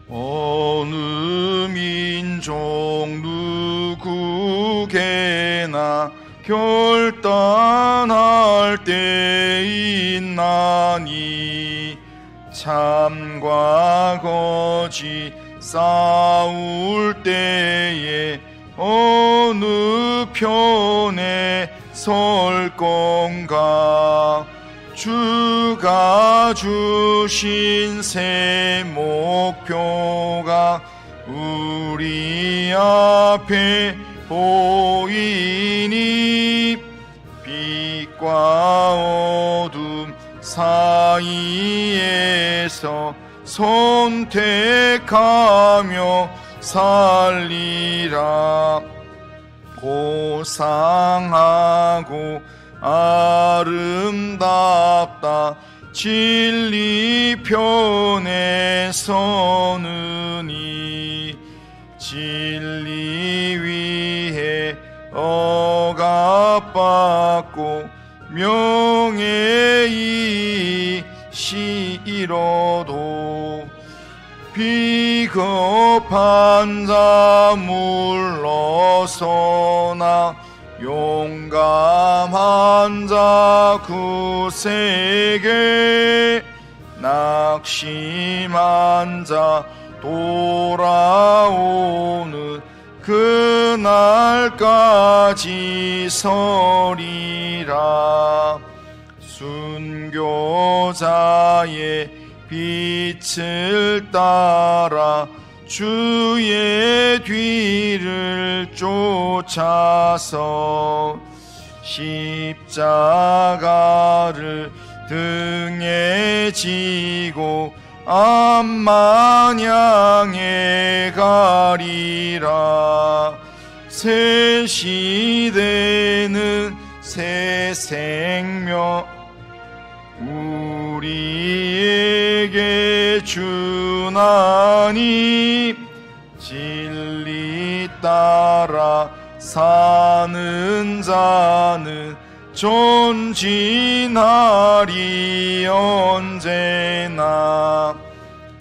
어느 민족 누구게나 결단할 때 있나니 참과 거짓 싸울 때에 어느 편에 설 건가. 주가 주신 새 목표가 우리 앞에 보이니 빛과 어둠 사이에서 선택하며 살리라. 고상하고 아름답다 진리 편에 서느니 진리 위해 억압받고 명예이 싫어도 비겁한 자 물러서나 용감한 자 구세게 낙심한 자 돌아오는 그날까지 서리라. 순교자의 빛을 따라 주의 뒤를 쫓아서 십자가를 등에 지고 암만 향해 가리라. 새 시대는 새 생명 우리에게 주나니 진리 따라 사는 자는 존진하리 언제나.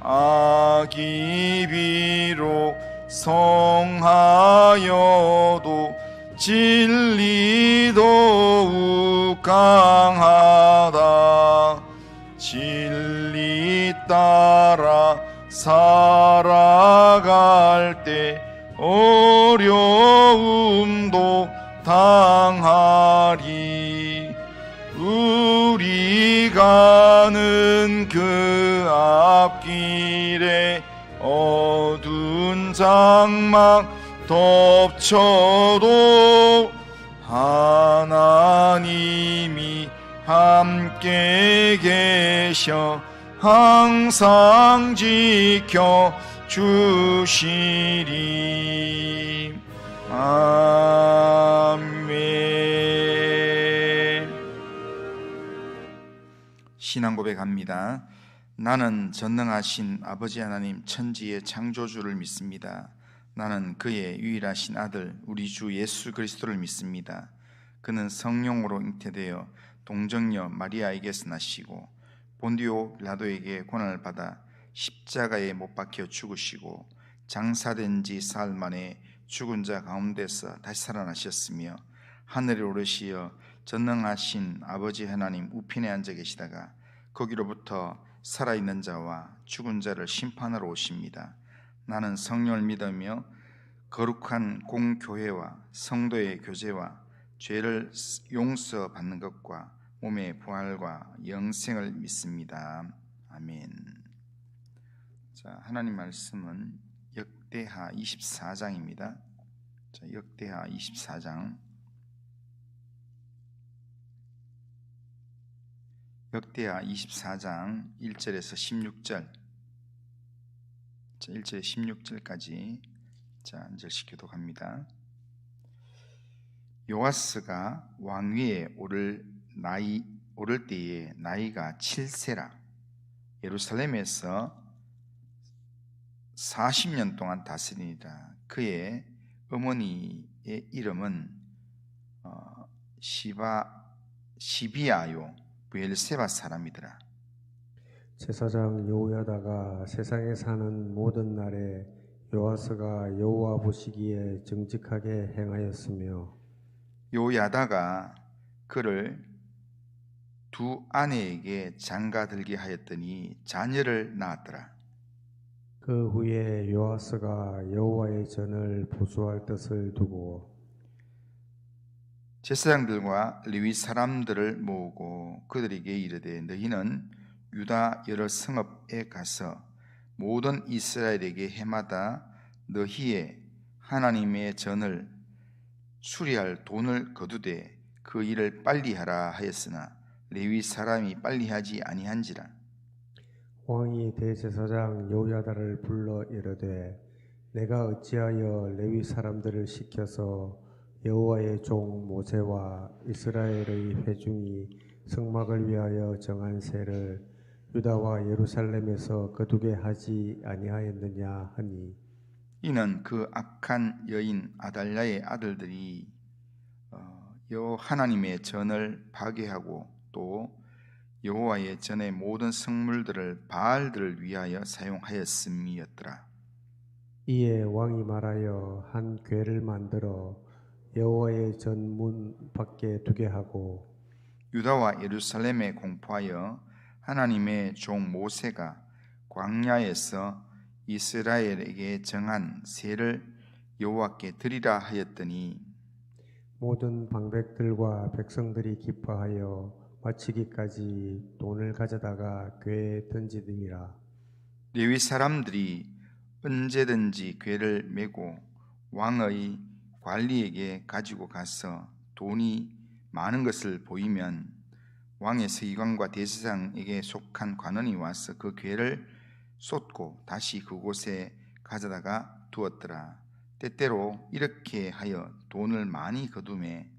악이 비록 성하여도 진리 더욱 강하다. 진리 따라 살아갈 때 어려움도 당하리. 우리 가는 그 앞길에 어두운 장막 덮쳐도 하나님이 함께 계셔 항상 지켜 주시리. 아멘. 신앙 고백합니다. 나는 전능하신 아버지 하나님 천지의 창조주를 믿습니다. 나는 그의 유일하신 아들 우리 주 예수 그리스도를 믿습니다. 그는 성령으로 잉태되어 동정녀 마리아에게서 나시고 본디오 빌라도에게 고난을 받아 십자가에 못 박혀 죽으시고 장사된 지 사흘 만에 죽은 자 가운데서 다시 살아나셨으며 하늘에 오르시어 전능하신 아버지 하나님 우편에 앉아 계시다가 거기로부터 살아있는 자와 죽은 자를 심판하러 오십니다. 나는 성령을 믿으며 거룩한 공교회와 성도의 교제와 죄를 용서받는 것과 몸의 부활과 영생을 믿습니다. 아멘. 자, 하나님 말씀은 역대하 24장입니다. 자, 역대하 24장. 역대하 24장 1절에서 16절. 자, 1절에 16절까지 자, 한 절씩 교독합니다. 요아스가 왕위에 오를 때에 나이가 7세라. 예루살렘에서 40년 동안 다스리니라. 그의 어머니의 이름은 시비아요 부엘세바 사람이더라. 제사장 여호야다가 세상에 사는 모든 날에 요아스가 여호와 보시기에 정직하게 행하였으며 요야다가 그를 두 아내에게 장가들게 하였더니 자녀를 낳았더라. 그 후에 요아스가 여호와의 전을 보수할 뜻을 두고 제사장들과 레위 사람들을 모으고 그들에게 이르되 너희는 유다 여러 성읍에 가서 모든 이스라엘에게 해마다 너희의 하나님의 전을 수리할 돈을 거두되 그 일을 빨리 하라 하였으나 레위 사람이 빨리 하지 아니한지라. 왕이 대제사장 여호야다를 불러 이르되 내가 어찌하여 레위 사람들을 시켜서 여호와의 종 모세와 이스라엘의 회중이 성막을 위하여 정한 세를 유다와 예루살렘에서 거두게 하지 아니하였느냐 하니 이는 그 악한 여인 아달랴의 아들들이 여 하나님의 전을 파괴하고 또 여호와의 전의 모든 성물들을 바알들을 위하여 사용하였음이었더라. 이에 왕이 말하여 한 궤를 만들어 여호와의 전 문 밖에 두게 하고 유다와 예루살렘에 공포하여 하나님의 종 모세가 광야에서 이스라엘에게 정한 세를 여호와께 드리라 하였더니 모든 방백들과 백성들이 기뻐하여 마치기까지 돈을 가져다가 궤에 던지더니라. 레위 사람들이 언제든지 궤를 메고 왕의 관리에게 가지고 가서 돈이 많은 것을 보이면 왕의 서기관과 대제사장에게 속한 관원이 와서 그 궤를 쏟고 다시 그곳에 가져다가 두었더라. 때때로 이렇게 하여 돈을 많이 거두매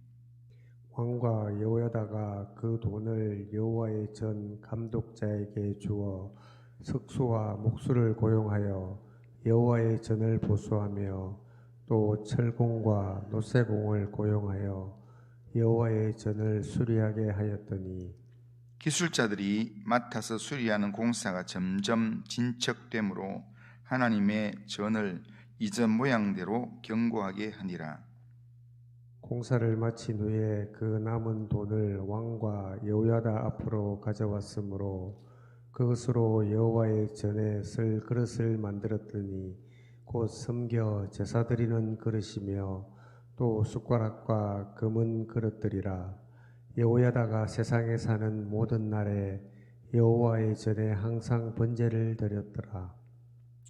왕과 여호야다가 그 돈을 여호와의 전 감독자에게 주어 석수와 목수를 고용하여 여호와의 전을 보수하며 또 철공과 노쇠공을 고용하여 여호와의 전을 수리하게 하였더니 기술자들이 맡아서 수리하는 공사가 점점 진척되므로 하나님의 전을 이전 모양대로 견고하게 하니라. 공사를 마친 후에 그 남은 돈을 왕과 여호야다 앞으로 가져왔으므로 그것으로 여호와의 전에 쓸 그릇을 만들었더니 곧 섬겨 제사 드리는 그릇이며 또 숟가락과 금은 그릇들이라. 여호야다가 세상에 사는 모든 날에 여호와의 전에 항상 번제를 드렸더라.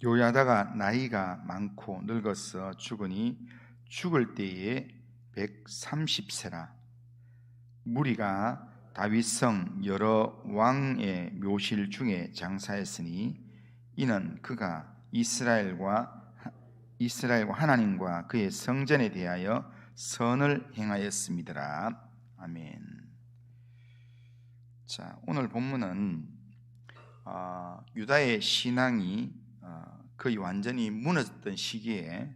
요야다가 나이가 많고 늙어서 죽으니 죽을 때에 130세라. 무리가 다윗성 여러 왕의 묘실 중에 장사했으니 이는 그가 이스라엘과 하나님과 그의 성전에 대하여 선을 행하였음이더라. 아멘. 자, 오늘 본문은 유다의 신앙이 거의 완전히 무너졌던 시기에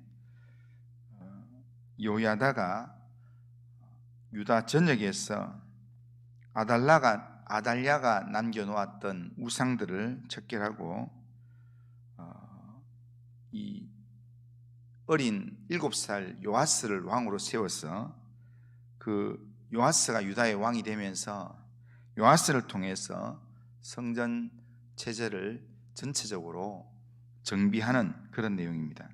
요야다가 유다 전역에서 아달랴가 남겨놓았던 우상들을 척결하고 이 어린 7살 요아스를 왕으로 세워서 그 요아스가 유다의 왕이 되면서 요아스를 통해서 성전 체제를 전체적으로 정비하는 그런 내용입니다.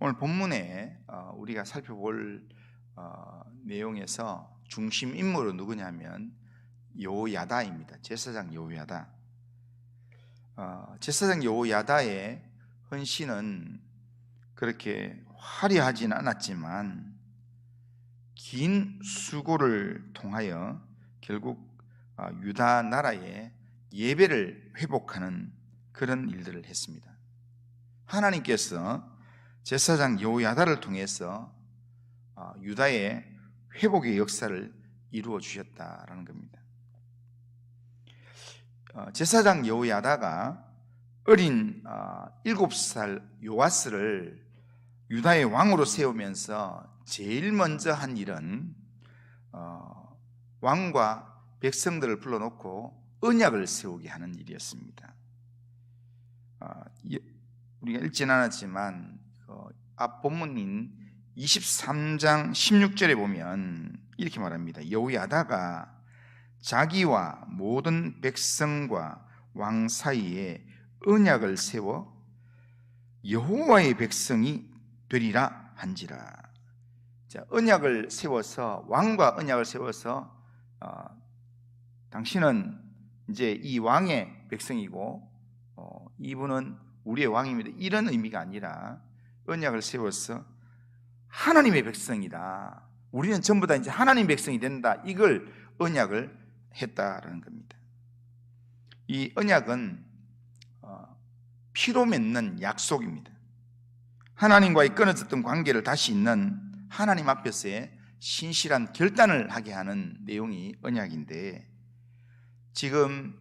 오늘 본문에 우리가 살펴볼 내용에서 중심 인물은 누구냐면 여호야다입니다. 제사장 여호야다. 제사장 여호야다의 헌신은 그렇게 화려하지는 않았지만 긴 수고를 통하여 결국 유다 나라의 예배를 회복하는 그런 일들을 했습니다. 하나님께서 제사장 여호야다를 통해서 유다의 회복의 역사를 이루어 주셨다라는 겁니다. 제사장 여호야다가 어린 7살 요아스를 유다의 왕으로 세우면서 제일 먼저 한 일은 왕과 백성들을 불러놓고 언약을 세우게 하는 일이었습니다. 우리가 읽지는 않았지만 앞 본문인 23장 16절에 보면 이렇게 말합니다. 여호야다가 자기와 모든 백성과 왕 사이에 언약을 세워 여호와의 백성이 되리라 한지라. 자, 언약을 세워서, 왕과 언약을 세워서 당신은 이제 이 왕의 백성이고 이분은 우리의 왕입니다, 이런 의미가 아니라 언약을 세워서 하나님의 백성이다, 우리는 전부 다 이제 하나님의 백성이 된다, 이걸 언약을 했다라는 겁니다. 이 언약은 피로 맺는 약속입니다. 하나님과의 끊어졌던 관계를 다시 잇는 하나님 앞에서의 신실한 결단을 하게 하는 내용이 언약인데, 지금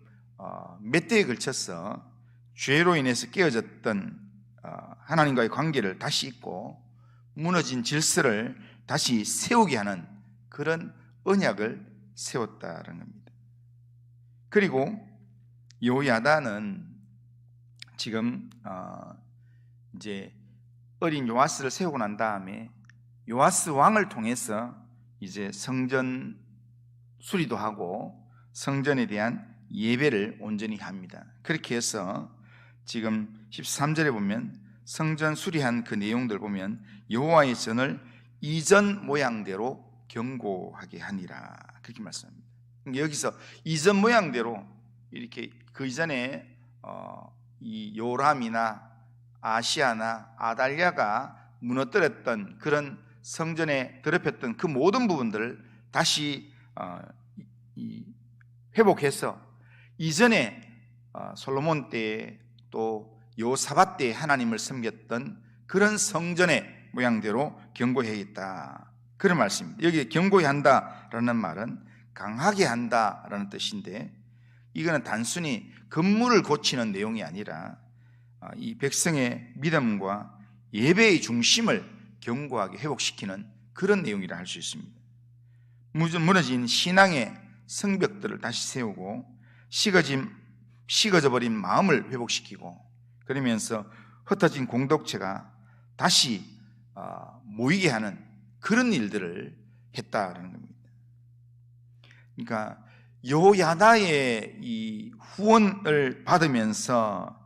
몇 대에 걸쳐서 죄로 인해서 깨어졌던 하나님과의 관계를 다시 잇고 무너진 질서를 다시 세우게 하는 그런 언약을 세웠다는 겁니다. 그리고 여호야다는 지금 이제 어린 요아스를 세우고 난 다음에 요아스 왕을 통해서 이제 성전 수리도 하고 성전에 대한 예배를 온전히 합니다. 그렇게 해서 지금 13절에 보면 성전 수리한 그 내용들 보면 여호와의 전을 이전 모양대로 견고하게 하니라, 그렇게 말씀합니다. 여기서 이전 모양대로 이렇게 그 이전에 이 요람이나 아시아나 아달랴가 무너뜨렸던 그런 성전에 더럽혔던 그 모든 부분들을 다시 회복해서 이전에 솔로몬 때에 또 요사밧 때에 하나님을 섬겼던 그런 성전의 모양대로 견고해야겠다, 그런 말씀입니다. 여기 견고히 한다라는 말은 강하게 한다라는 뜻인데, 이거는 단순히 건물을 고치는 내용이 아니라 이 백성의 믿음과 예배의 중심을 견고하게 회복시키는 그런 내용이라 할 수 있습니다. 무너진 신앙의 성벽들을 다시 세우고 식어져 버린 마음을 회복시키고, 그러면서 흩어진 공동체가 다시 모이게 하는 그런 일들을 했다라는 겁니다. 그러니까 여호야다의 이 후원을 받으면서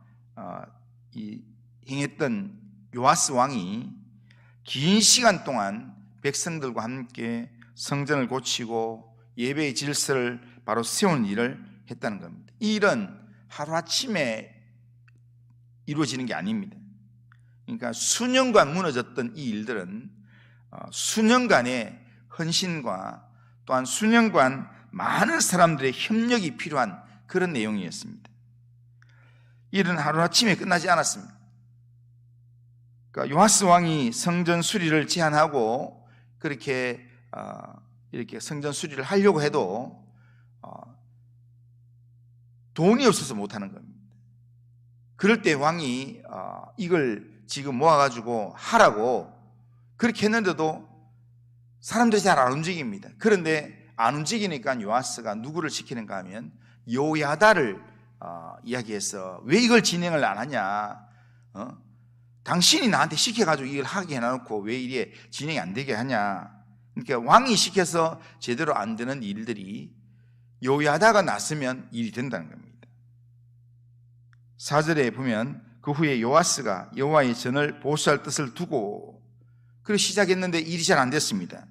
행했던 요아스 왕이 긴 시간 동안 백성들과 함께 성전을 고치고 예배의 질서를 바로 세우는 일을 했다는 겁니다. 이 일은 하루아침에 이루어지는 게 아닙니다. 그러니까 수년간 무너졌던 이 일들은 수년간의 헌신과 또한 수년간 많은 사람들의 협력이 필요한 그런 내용이었습니다. 일은 하루아침에 끝나지 않았습니다. 그러니까 요아스 왕이 성전 수리를 제안하고 그렇게 이렇게 성전 수리를 하려고 해도 돈이 없어서 못하는 겁니다. 그럴 때 왕이 이걸 지금 모아가지고 하라고 그렇게 했는데도 사람들이 잘 안 움직입니다. 그런데 안 움직이니까 요아스가 누구를 시키는가 하면 여호야다를 이야기해서 왜 이걸 진행을 안 하냐, 당신이 나한테 시켜가지고 이걸 하게 해놓고 왜 이게 진행이 안 되게 하냐. 그러니까 왕이 시켜서 제대로 안 되는 일들이 여호야다가 나서면 일이 된다는 겁니다. 4절에 보면 그 후에 요아스가 여호와의 전을 보수할 뜻을 두고 그렇게 시작했는데 일이 잘 안 됐습니다.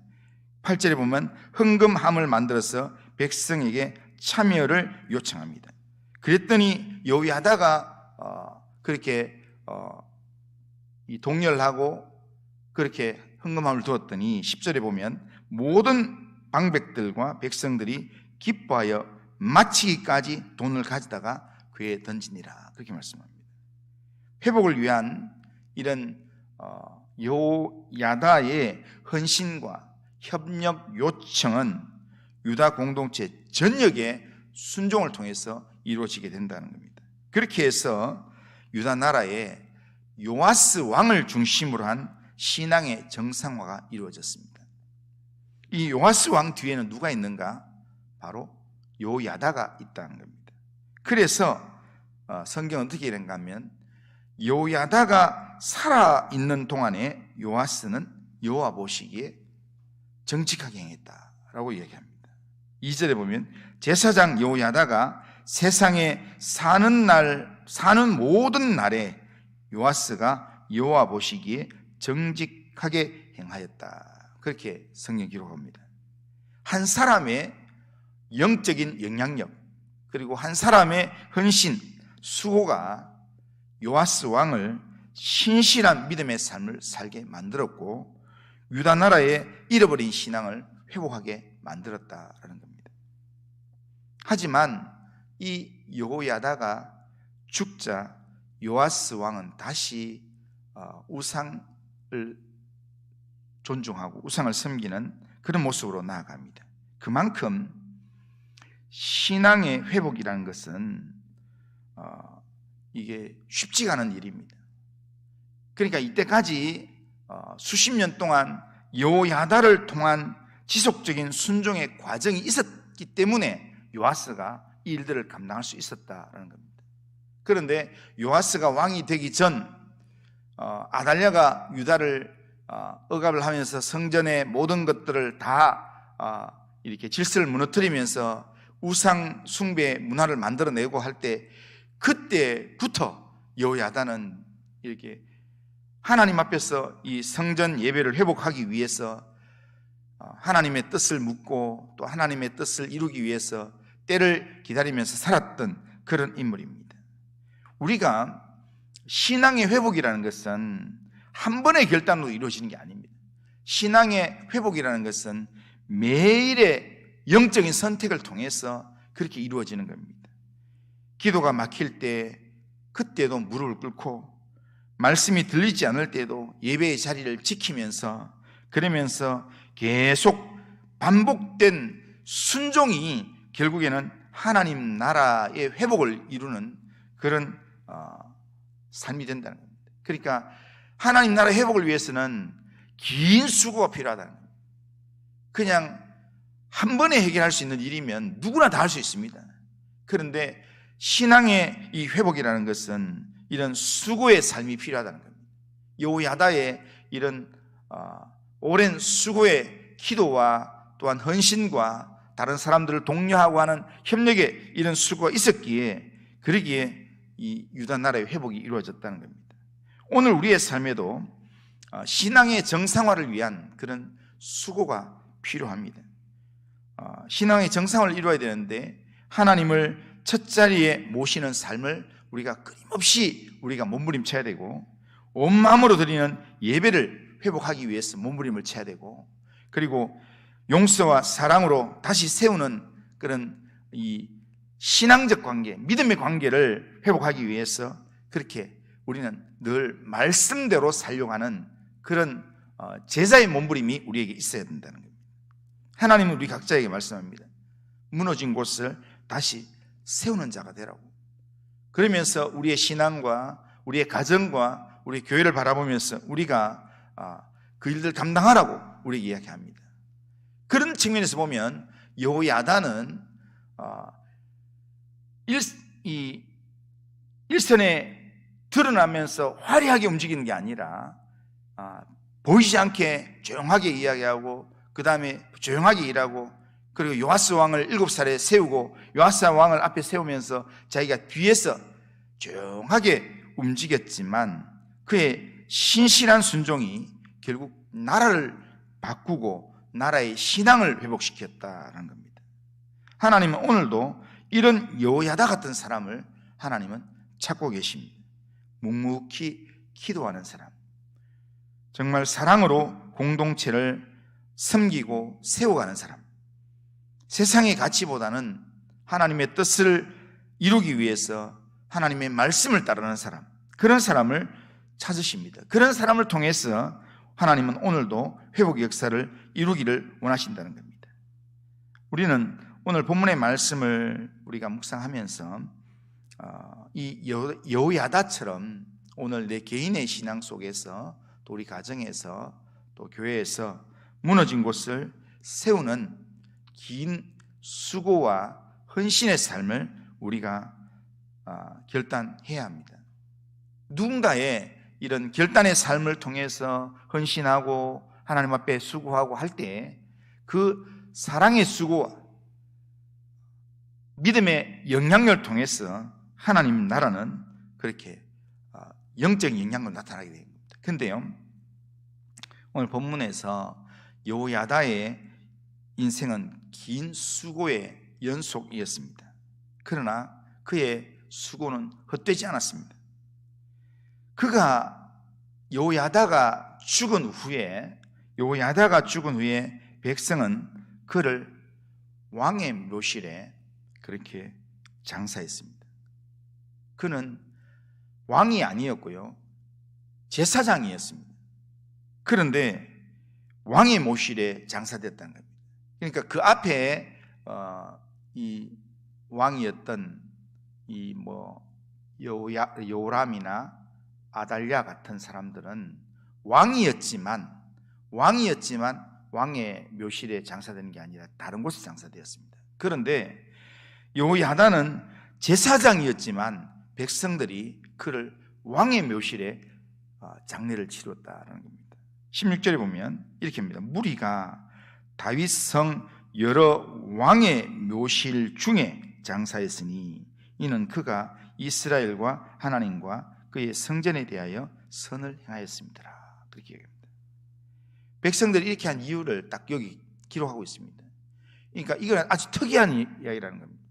8절에 보면 헌금함을 만들어서 백성에게 참여를 요청합니다. 그랬더니 여호야다가 그렇게 동렬하고 그렇게 헌금함을 두었더니 10절에 보면 모든 방백들과 백성들이 기뻐하여 마치기까지 돈을 가져다가 그에 던지니라, 그렇게 말씀합니다. 회복을 위한 이런 여호야다의 헌신과 협력 요청은 유다 공동체 전역의 순종을 통해서 이루어지게 된다는 겁니다. 그렇게 해서 유다 나라에 요아스 왕을 중심으로 한 신앙의 정상화가 이루어졌습니다. 이 요아스 왕 뒤에는 누가 있는가? 바로 여호야다가 있다는 겁니다. 그래서 성경은 어떻게 이런가 하면 여호야다가 살아있는 동안에 요아스는 여호와 보시기에 정직하게 행했다라고 얘기합니다. 2절에 보면 제사장 여호야다가 세상에 사는 모든 날에 요아스가 여호와 보시기에 정직하게 행하였다. 그렇게 성경 기록합니다. 한 사람의 영적인 영향력, 그리고 한 사람의 헌신, 수고가 요아스 왕을 신실한 믿음의 삶을 살게 만들었고 유다 나라의 잃어버린 신앙을 회복하게 만들었다라는 겁니다. 하지만 이 여호야다가 죽자 요아스 왕은 다시 우상을 존중하고 우상을 섬기는 그런 모습으로 나아갑니다. 그만큼 신앙의 회복이라는 것은 이게 쉽지가 않은 일입니다. 그러니까 이때까지 수십 년 동안 여호야다를 통한 지속적인 순종의 과정이 있었기 때문에 요아스가 이 일들을 감당할 수 있었다는 겁니다. 그런데 요아스가 왕이 되기 전 아달랴가 유다를 억압을 하면서 성전의 모든 것들을 다 이렇게 질서를 무너뜨리면서 우상 숭배 문화를 만들어내고 할 때 그때부터 여호야다는 이렇게 하나님 앞에서 이 성전 예배를 회복하기 위해서 하나님의 뜻을 묻고 또 하나님의 뜻을 이루기 위해서 때를 기다리면서 살았던 그런 인물입니다. 우리가 신앙의 회복이라는 것은 한 번의 결단으로 이루어지는 게 아닙니다. 신앙의 회복이라는 것은 매일의 영적인 선택을 통해서 그렇게 이루어지는 겁니다. 기도가 막힐 때 그때도 무릎을 꿇고 말씀이 들리지 않을 때도 예배의 자리를 지키면서 그러면서 계속 반복된 순종이 결국에는 하나님 나라의 회복을 이루는 그런 삶이 된다는 겁니다. 그러니까 하나님 나라의 회복을 위해서는 긴 수고가 필요하다는 겁니다. 그냥 한 번에 해결할 수 있는 일이면 누구나 다 할 수 있습니다. 그런데 신앙의 이 회복이라는 것은 이런 수고의 삶이 필요하다는 겁니다. 여호야다의 이런 오랜 수고의 기도와 또한 헌신과 다른 사람들을 독려하고 하는 협력에 이런 수고가 있었기에 그러기에 이 유다 나라의 회복이 이루어졌다는 겁니다. 오늘 우리의 삶에도 신앙의 정상화를 위한 그런 수고가 필요합니다. 신앙의 정상화를 이루어야 되는데 하나님을 첫 자리에 모시는 삶을 우리가 끊임없이 우리가 몸부림쳐야 되고 온 마음으로 드리는 예배를 회복하기 위해서 몸부림을 쳐야 되고 그리고 용서와 사랑으로 다시 세우는 그런 이 신앙적 관계, 믿음의 관계를 회복하기 위해서 그렇게 우리는 늘 말씀대로 살려가는 그런 제자의 몸부림이 우리에게 있어야 된다는 겁니다. 하나님은 우리 각자에게 말씀합니다. 무너진 곳을 다시 세우는 자가 되라고. 그러면서 우리의 신앙과 우리의 가정과 우리의 교회를 바라보면서 우리가 그 일들 감당하라고 우리에게 이야기합니다. 그런 측면에서 보면 여호야다는 일선에 드러나면서 화려하게 움직이는 게 아니라 보이지 않게 조용하게 이야기하고 그 다음에 조용하게 일하고 그리고 요아스 왕을 7살에 세우고 요아스 왕을 앞에 세우면서 자기가 뒤에서 조용하게 움직였지만 그의 신실한 순종이 결국 나라를 바꾸고 나라의 신앙을 회복시켰다는 겁니다. 하나님은 오늘도 이런 여호야다 같은 사람을 하나님은 찾고 계십니다. 묵묵히 기도하는 사람, 정말 사랑으로 공동체를 섬기고 세워가는 사람, 세상의 가치보다는 하나님의 뜻을 이루기 위해서 하나님의 말씀을 따르는 사람, 그런 사람을 찾으십니다. 그런 사람을 통해서 하나님은 오늘도 회복의 역사를 이루기를 원하신다는 겁니다. 우리는 오늘 본문의 말씀을 우리가 묵상하면서 이 여호야다처럼 오늘 내 개인의 신앙 속에서 또 우리 가정에서 또 교회에서 무너진 곳을 세우는 긴 수고와 헌신의 삶을 우리가 결단해야 합니다. 누군가의 이런 결단의 삶을 통해서 헌신하고 하나님 앞에 수고하고 할 때 그 사랑의 수고와 믿음의 영향력을 통해서 하나님 나라는 그렇게 영적인 영향력을 나타나게 됩니다. 그런데요, 오늘 본문에서 여호야다의 인생은 긴 수고의 연속이었습니다. 그러나 그의 수고는 헛되지 않았습니다. 그가 여호야다가 죽은 후에 백성은 그를 왕의 묘실에 그렇게 장사했습니다. 그는 왕이 아니었고요, 제사장이었습니다. 그런데 왕의 묘실에 장사됐다는 겁니다. 그러니까 그 앞에 이 왕이었던 요람이나 아달랴 같은 사람들은 왕이었지만 왕의 묘실에 장사되는 게 아니라 다른 곳에 장사되었습니다. 그런데 여호야다는 제사장이었지만 백성들이 그를 왕의 묘실에 장례를 치렀다는 겁니다. 16절에 보면 이렇게 합니다. 무리가 다윗성 여러 왕의 묘실 중에 장사했으니 이는 그가 이스라엘과 하나님과 그의 성전에 대하여 선을 행하였습니다. 그렇게 얘기합니다. 백성들이 이렇게 한 이유를 딱 여기 기록하고 있습니다. 그러니까 이건 아주 특이한 이야기라는 겁니다.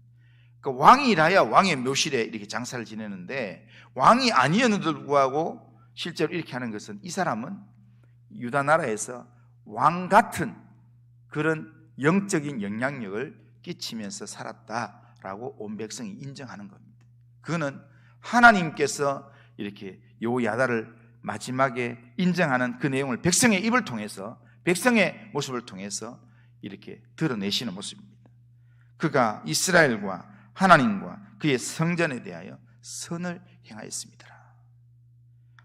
그러니까 왕이라야 왕의 묘실에 이렇게 장사를 지내는데 왕이 아니었는데도 불구하고 실제로 이렇게 하는 것은 이 사람은 유다 나라에서 왕 같은 그런 영적인 영향력을 끼치면서 살았다라고 온 백성이 인정하는 겁니다. 그거는 하나님께서 이렇게 여호야다를 마지막에 인정하는 그 내용을 백성의 입을 통해서, 백성의 모습을 통해서 이렇게 드러내시는 모습입니다. 그가 이스라엘과 하나님과 그의 성전에 대하여 선을 행하였습니다.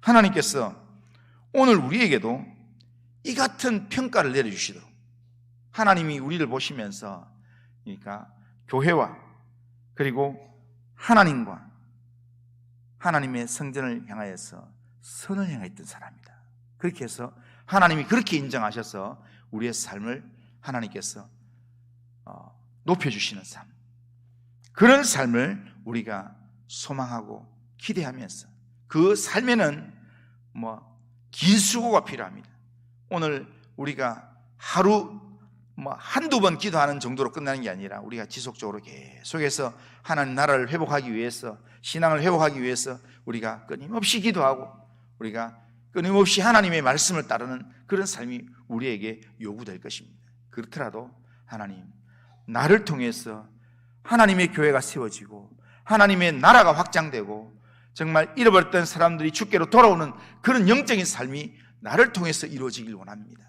하나님께서 오늘 우리에게도 이 같은 평가를 내려주시도록, 하나님이 우리를 보시면서, 그러니까 교회와 그리고 하나님과 하나님의 성전을 향하여서 선을 행했던 사람이다. 그렇게 해서 하나님이 그렇게 인정하셔서 우리의 삶을 하나님께서 높여주시는 삶, 그런 삶을 우리가 소망하고 기대하면서 그 삶에는 긴 수고가 필요합니다. 오늘 우리가 하루 한두 번 기도하는 정도로 끝나는 게 아니라 우리가 지속적으로 계속해서 하나님 나라를 회복하기 위해서, 신앙을 회복하기 위해서 우리가 끊임없이 기도하고 우리가 끊임없이 하나님의 말씀을 따르는 그런 삶이 우리에게 요구될 것입니다. 그렇더라도 하나님, 나를 통해서 하나님의 교회가 세워지고 하나님의 나라가 확장되고 정말 잃어버렸던 사람들이 주께로 돌아오는 그런 영적인 삶이 나를 통해서 이루어지길 원합니다.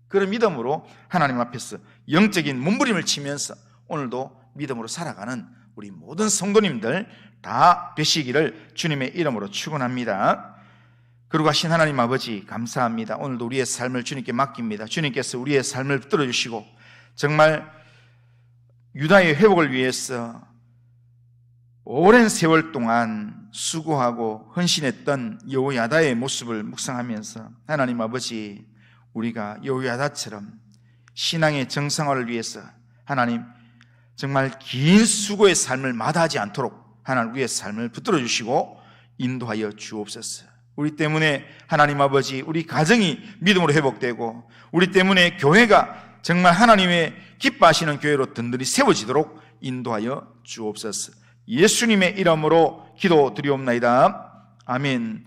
그런 믿음으로 하나님 앞에서 영적인 몸부림을 치면서 오늘도 믿음으로 살아가는 우리 모든 성도님들 다 되시기를 주님의 이름으로 축원합니다. 그러고 하신 하나님 아버지 감사합니다. 오늘도 우리의 삶을 주님께 맡깁니다. 주님께서 우리의 삶을 붙들어주시고 정말 유다의 회복을 위해서 오랜 세월 동안 수고하고 헌신했던 여호야다의 모습을 묵상하면서 하나님 아버지, 우리가 여호야다처럼 신앙의 정상화를 위해서 하나님 정말 긴 수고의 삶을 마다하지 않도록 하나님 우리의 삶을 붙들어 주시고 인도하여 주옵소서. 우리 때문에 하나님 아버지, 우리 가정이 믿음으로 회복되고 우리 때문에 교회가 정말 하나님의 기뻐하시는 교회로 든든히 세워지도록 인도하여 주옵소서. 예수님의 이름으로 기도드리옵나이다. 아멘.